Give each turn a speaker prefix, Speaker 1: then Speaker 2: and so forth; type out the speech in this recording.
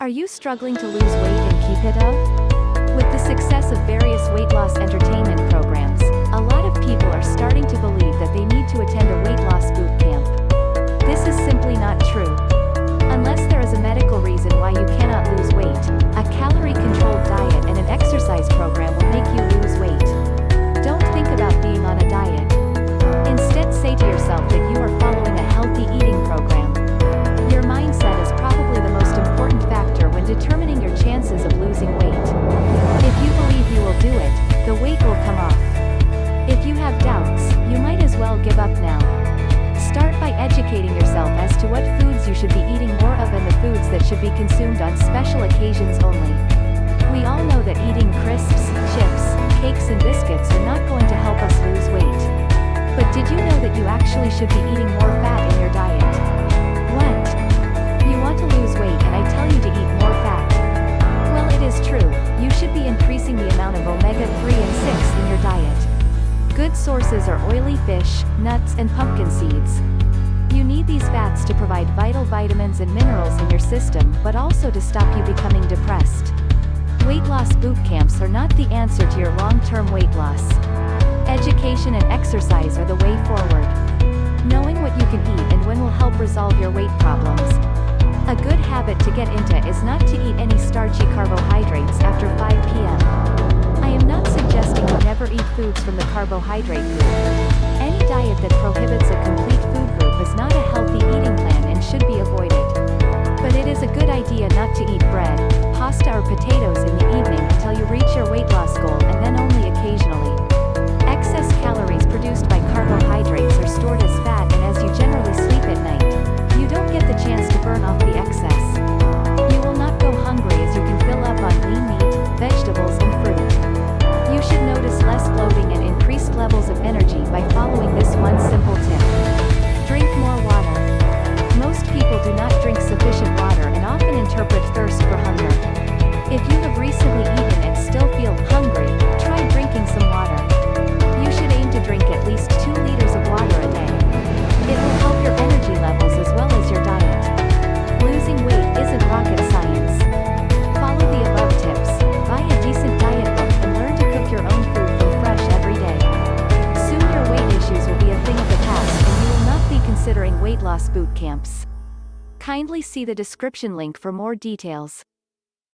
Speaker 1: Are you struggling to lose weight and keep it up? With the success of various weight loss entertainment programs, a lot of people are starting to believe that they need to attend a weight loss boot camp. This is simply not true. Unless there is a medical reason why you cannot lose weight, a calorie-controlled diet and an exercise program will make you lose weight. Don't think about being on a diet. Instead, say to yourself that you are following a healthy eating program. Your mindset is probably the most important factor when determining your chances of losing weight. If you believe you will do it, the weight will come off. If you have doubts, you might as well give up now. Start by educating yourself as to what foods you should be eating more of and the foods that should be consumed on special occasions only. We all know that eating crisps, chips, cakes and biscuits are not going to help us lose weight. But did you know that you actually should be eating more fat in your diet? What? You want to lose weight and I tell you to eat more fat. Well, it is true, you should be increasing the amount of omega-3 and 6 in your diet. Good sources are oily fish, nuts and pumpkin seeds. You need these fats to provide vital vitamins and minerals in your system, but also to stop you becoming depressed. Weight loss boot camps are not the answer to your long-term weight loss. Education and exercise are the way forward. Knowing what you can eat and when will help resolve your weight problems. A good habit to get into is not to eat any starchy carbohydrates after 5 p.m. I am not suggesting you never eat foods from the carbohydrate group. Any diet that prohibits a complete food group is not a healthy eating plan and should be avoided. But it is a good idea not to eat bread, pasta or potatoes in the evening until you reach your weight loss goal and then only occasionally. Excess calories produced by carbohydrates are stored as fat, and as you generally sleep at night, you don't get the chance to burn off the excess. You will not go hungry as you can fill up on lean meat, vegetables and fruit. You should notice less bloating and increased levels of energy by following this one simple tip. Drink more water. Most people do not drink sufficient water and often interpret thirst for hunger. If you have recently eaten and still feel hungry, try drinking some water. You should aim to drink at least 2 liters of water a day. It will help your energy levels as well as your diet. Losing weight isn't rocket science. Follow the above tips, buy a decent diet book and learn to cook your own food from fresh every day. Soon your weight issues will be a thing of the past and you will not be considering weight loss boot camps. Kindly see the description link for more details.